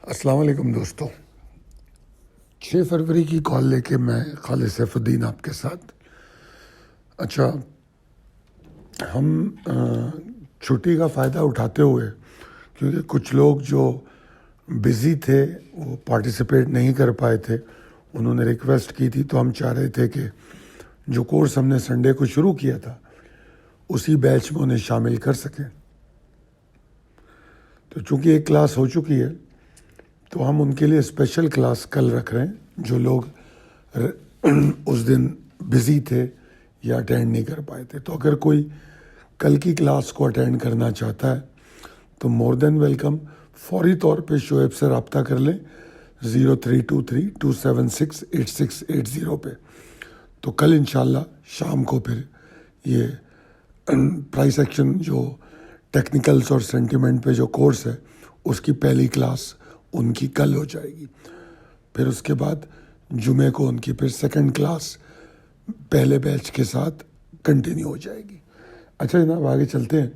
السلام علیکم دوستو. 6 فروری کی کال لے کے میں خالد سیف الدین آپ کے ساتھ. اچھا، ہم چھٹی کا فائدہ اٹھاتے ہوئے، کیونکہ کچھ لوگ جو بزی تھے وہ پارٹیسپیٹ نہیں کر پائے تھے، انہوں نے ریکویسٹ کی تھی، تو ہم چاہ رہے تھے کہ جو کورس ہم نے سنڈے کو شروع کیا تھا اسی بیچ میں انہیں شامل کر سکیں. تو چونکہ ایک کلاس ہو چکی ہے تو ہم ان کے لیے اسپیشل کلاس کل رکھ رہے ہیں. جو لوگ اس دن بزی تھے یا اٹینڈ نہیں کر پائے تھے، تو اگر کوئی کل کی کلاس کو اٹینڈ کرنا چاہتا ہے تو مور دین ویلکم. فوری طور پہ شعیب سے رابطہ کر لیں 0323-276-8680 پہ. تو کل انشاءاللہ شام کو پھر یہ پرائس ایکشن جو ٹیکنیکلز اور سینٹیمنٹ پہ جو کورس ہے اس کی پہلی کلاس ان کی کل ہو جائے گی. پھر اس کے بعد جمعے کو ان کی پھر سیکنڈ کلاس پہلے بیچ کے ساتھ کنٹینیو ہو جائے گی. اچھا جناب، آگے چلتے ہیں.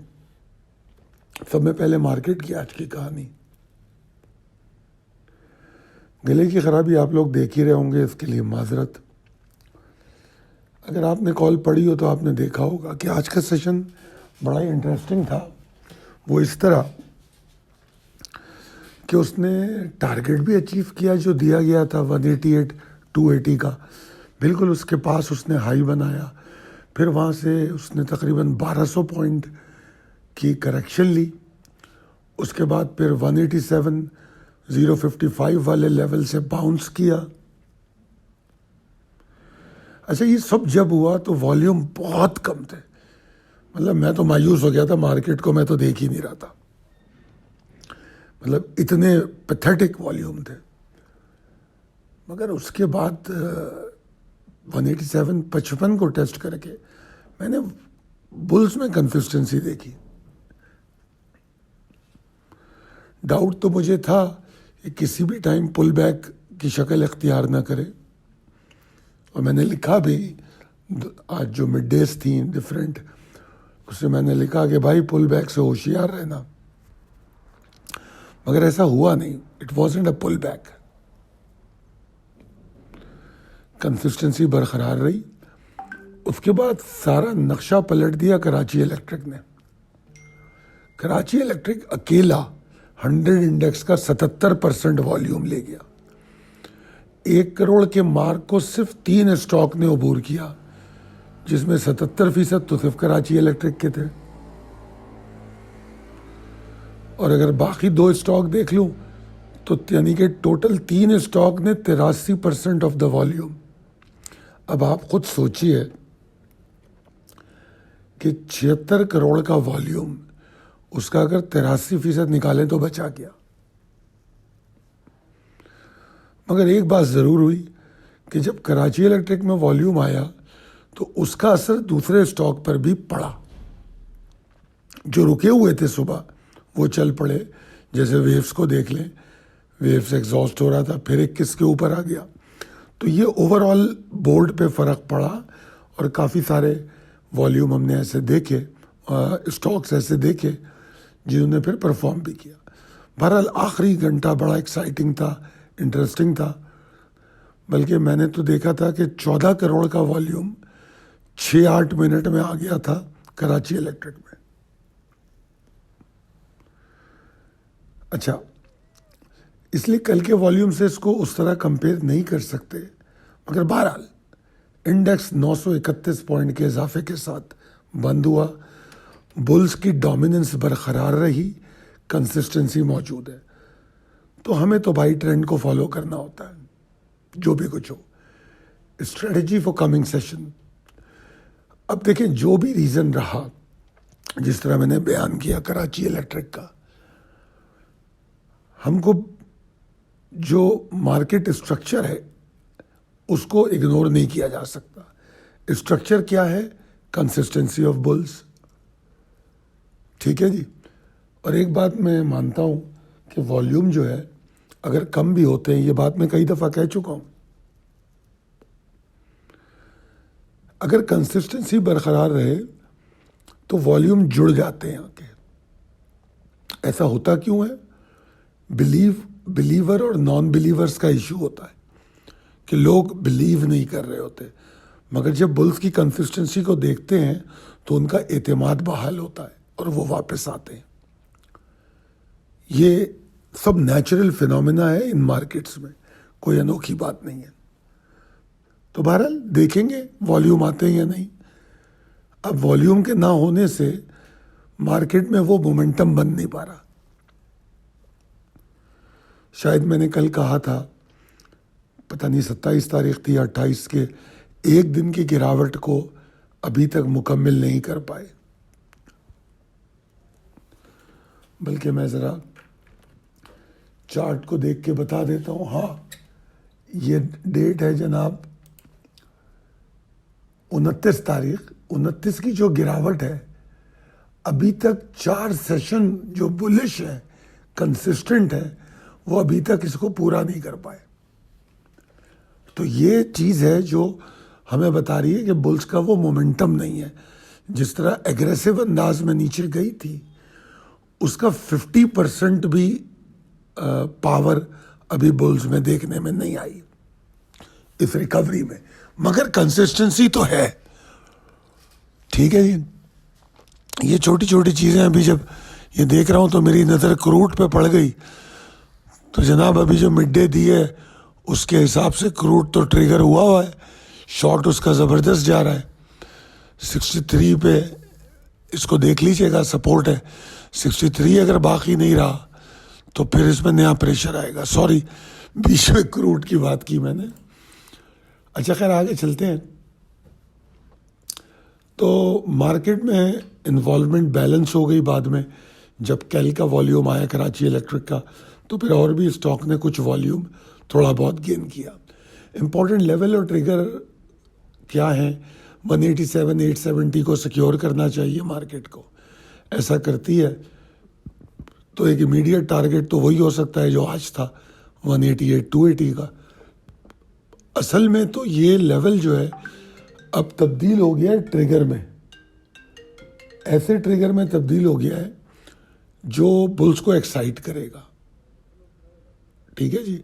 سب میں پہلے مارکیٹ کی آج کی کہانی. گلے کی خرابی آپ لوگ دیکھ ہی رہے ہوں گے، اس کے لیے معذرت. اگر آپ نے کال پڑھی ہو تو آپ نے دیکھا ہوگا کہ آج کا سیشن بڑا ہی انٹرسٹنگ تھا. وہ اس طرح کہ اس نے ٹارگیٹ بھی اچیو کیا جو دیا گیا تھا 188-280 کا، بالکل اس کے پاس اس نے ہائی بنایا. پھر وہاں سے اس نے تقریباً 1200 پوائنٹ کی کریکشن لی. اس کے بعد پھر 187-055 والے لیول سے باؤنس کیا. اچھا، یہ سب جب ہوا تو والیوم بہت کم تھے. مطلب میں تو مایوس ہو گیا تھا، مارکیٹ کو میں تو دیکھ ہی نہیں رہا تھا. مطلب اتنے پیتھیٹک والیوم تھے. مگر اس کے بعد 187-55 کو ٹیسٹ کر کے میں نے بلز میں کنسسٹنسی دیکھی. ڈاؤٹ تو مجھے تھا کہ کسی بھی ٹائم پل بیک کی شکل اختیار نہ کرے، اور میں نے لکھا بھی آج جو مڈ ڈیز تھیں ڈفرینٹ، اس میں نے لکھا کہ بھائی پل بیک سے ہوشیار رہنا. مگر ایسا ہوا نہیں. It wasn't a pull back. Consistency برقرار رہی. اس کے بعد سارا نقشہ پلٹ دیا کراچی الیکٹرک نے. کراچی الیکٹرک اکیلا 100 انڈیکس کا 77% والیوم لے گیا. 1 کروڑ کے مارک کو صرف 3 اسٹاک نے عبور کیا، جس میں 77% تو صرف کراچی الیکٹرک کے تھے. اور اگر باقی 2 اسٹاک دیکھ لوں تو یعنی کہ ٹوٹل 3 اسٹاک نے 83% آف دا والیوم. اب آپ خود سوچئے کہ 76 کروڑ کا والیوم، اس کا اگر 83% نکالیں تو بچا کیا. مگر ایک بات ضرور ہوئی کہ جب کراچی الیکٹرک میں والیوم آیا تو اس کا اثر دوسرے اسٹاک پر بھی پڑا. جو رکے ہوئے تھے صبح وہ چل پڑے. جیسے ویوز کو دیکھ لیں، ویوز ایگزاسٹ ہو رہا تھا، پھر 21 کے اوپر آ گیا. تو یہ اوور آل بورڈ پہ فرق پڑا، اور کافی سارے والیوم ہم نے ایسے دیکھے، اسٹاکس ایسے دیکھے جنہوں نے پھر پرفارم بھی کیا. بہرحال آخری گھنٹہ بڑا ایکسائٹنگ تھا، انٹرسٹنگ تھا. بلکہ میں نے تو دیکھا تھا کہ 14 کروڑ کا والیوم 6-8 منٹ میں آ گیا تھا کراچی الیکٹرک میں. اچھا، اس لیے کل کے والیوم سے اس کو اس طرح کمپیئر نہیں کر سکتے. مگر بہرحال انڈیکس 931 پوائنٹ کے اضافے کے ساتھ بند ہوا. بلز کی ڈومیننس برقرار رہی، کنسسٹنسی موجود ہے. تو ہمیں تو بائی ٹرینڈ کو فالو کرنا ہوتا ہے، جو بھی کچھ ہو. Strategy for coming session. اب دیکھیں، جو بھی ریزن رہا، جس طرح میں نے بیان کیا کراچی الیکٹرک کا، ہم کو جو مارکیٹ اسٹرکچر ہے اس کو اگنور نہیں کیا جا سکتا. اسٹرکچر کیا ہے؟ Consistency of bills. ٹھیک ہے جی. اور ایک بات میں مانتا ہوں کہ والیوم جو ہے اگر کم بھی ہوتے ہیں، یہ بات میں کئی دفعہ کہہ چکا ہوں، اگر کنسسٹنسی برقرار رہے تو والیوم جڑ جاتے ہیں آ کے. ایسا ہوتا کیوں ہے؟ بلیو بلیور اور نان بلیورز کا ایشو ہوتا ہے کہ لوگ بلیو نہیں کر رہے ہوتے، مگر جب بلز کی کنسسٹنسی کو دیکھتے ہیں تو ان کا اعتماد بحال ہوتا ہے اور وہ واپس آتے ہیں۔ یہ سب نیچرل فینومینا ہے ان مارکیٹس میں، کوئی انوکھی بات نہیں ہے۔ تو بہرحال دیکھیں گے والیوم آتے ہیں یا نہیں۔ اب والیوم کے نہ ہونے سے مارکیٹ میں وہ مومنٹم بن نہیں پا رہا۔ شاید میں نے کل کہا تھا، پتہ نہیں 27 تاریخ تھی یا 28 کے، ایک دن کی گراوٹ کو ابھی تک مکمل نہیں کر پائے۔ بلکہ میں ذرا چارٹ کو دیکھ کے بتا دیتا ہوں۔ ہاں، یہ ڈیٹ ہے جناب 29 تاریخ، 29 کی جو گراوٹ ہے ابھی تک 4 سیشن جو بلش ہے، کنسسٹنٹ ہے، وہ ابھی تک اس کو پورا نہیں کر پائے۔ تو یہ چیز ہے جو ہمیں بتا رہی ہے کہ بلز کا وہ مومنٹم نہیں ہے۔ جس طرح ایگریسو انداز میں نیچے گئی تھی، اس کا 50% بھی پاور ابھی بلز میں دیکھنے میں نہیں آئی اس ریکوری میں، مگر کنسسٹنسی تو ہے۔ ٹھیک ہے جی، یہ چھوٹی چھوٹی چیزیں ابھی جب یہ دیکھ رہا ہوں تو میری نظر کروڈ پہ پڑ گئی۔ تو جناب ابھی جو مڈ ڈے دی ہے اس کے حساب سے کروڈ تو ٹریگر ہوا ہے، شارٹ اس کا زبردست جا رہا ہے 63 پہ۔ اس کو دیکھ لیجئے گا، سپورٹ ہے 63۔ اگر باقی نہیں رہا تو پھر اس میں نیا پریشر آئے گا۔ سوری، بیچ میں کروڈ کی بات کی میں نے۔ اچھا خیر، آگے چلتے ہیں۔ تو مارکیٹ میں انوالومنٹ بیلنس ہو گئی بعد میں، جب کل کا والیوم آیا کراچی الیکٹرک کا، تو پھر اور بھی اسٹاک نے کچھ والیوم تھوڑا بہت گین کیا۔ امپورٹنٹ لیول اور ٹریگر کیا ہیں؟ 187 870 کو سیکیور کرنا چاہیے مارکیٹ کو۔ ایسا کرتی ہے تو ایک امیڈیٹ ٹارگٹ تو وہی ہو سکتا ہے جو آج تھا 188 280 کا۔ اصل میں تو یہ لیول جو ہے اب تبدیل ہو گیا ہے ٹریگر میں، ایسے ٹریگر میں تبدیل ہو گیا ہے جو بلز کو ایکسائٹ کرے گا۔ ٹھیک ہے جی،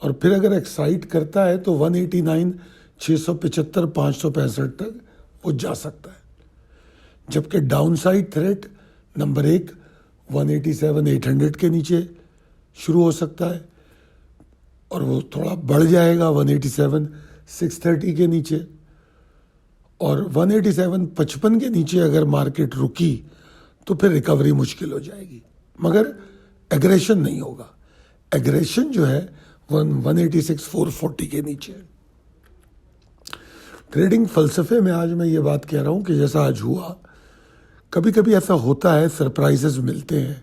اور پھر اگر ایکسائٹ کرتا ہے تو 189 675 565 تک وہ جا سکتا ہے، جبکہ ڈاؤن سائڈ تھریٹ نمبر 1 187 800 کے نیچے شروع ہو سکتا ہے، اور وہ تھوڑا بڑھ جائے گا 187 630 کے نیچے، اور 187 55 کے نیچے اگر مارکیٹ رکی تو پھر ریکوری مشکل ہو جائے گی، مگر ایگریشن نہیں ہوگا۔ ایگریشن جو ہے 186 440 کے نیچے۔ ٹریڈنگ فلسفے میں آج میں یہ بات کہہ رہا ہوں کہ جیسا آج ہوا، کبھی کبھی ایسا ہوتا ہے، سرپرائزز ملتے ہیں،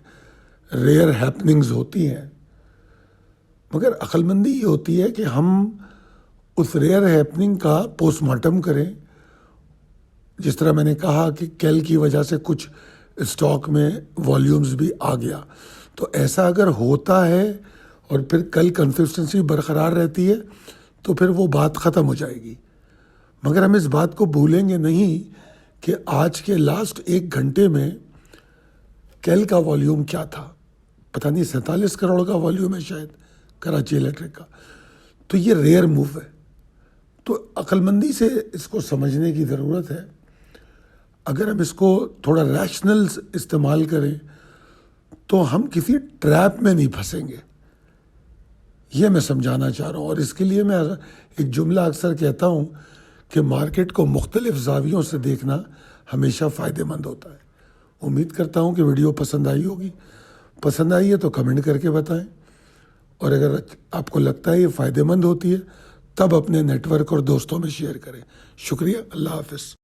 ریئر ہیپننگز ہوتی ہیں، مگر عقل مندی یہ ہوتی ہے کہ ہم اس ریئر ہیپننگ کا پوسٹ مارٹم کریں۔ جس طرح میں نے کہا کہ کل کی وجہ سے کچھ اسٹاک میں والیومز بھی آ گیا، تو ایسا اگر ہوتا ہے اور پھر کل کنسسٹنسی برقرار رہتی ہے تو پھر وہ بات ختم ہو جائے گی، مگر ہم اس بات کو بھولیں گے نہیں کہ آج کے لاسٹ 1 گھنٹے میں کل کا والیوم کیا تھا۔ پتہ نہیں 47 کروڑ کا والیوم ہے شاید کراچی الیکٹرک کا۔ تو یہ ریئر موو ہے، تو عقل مندی سے اس کو سمجھنے کی ضرورت ہے۔ اگر ہم اس کو تھوڑا ریشنل استعمال کریں تو ہم کسی ٹریپ میں نہیں پھنسیں گے، یہ میں سمجھانا چاہ رہا ہوں۔ اور اس کے لیے میں ایک جملہ اکثر کہتا ہوں کہ مارکیٹ کو مختلف زاویوں سے دیکھنا ہمیشہ فائدہ مند ہوتا ہے۔ امید کرتا ہوں کہ ویڈیو پسند آئی ہوگی۔ پسند آئی ہے تو کمنٹ کر کے بتائیں، اور اگر آپ کو لگتا ہے یہ فائدہ مند ہوتی ہے تب اپنے نیٹ ورک اور دوستوں میں شیئر کریں۔ شکریہ، اللہ حافظ۔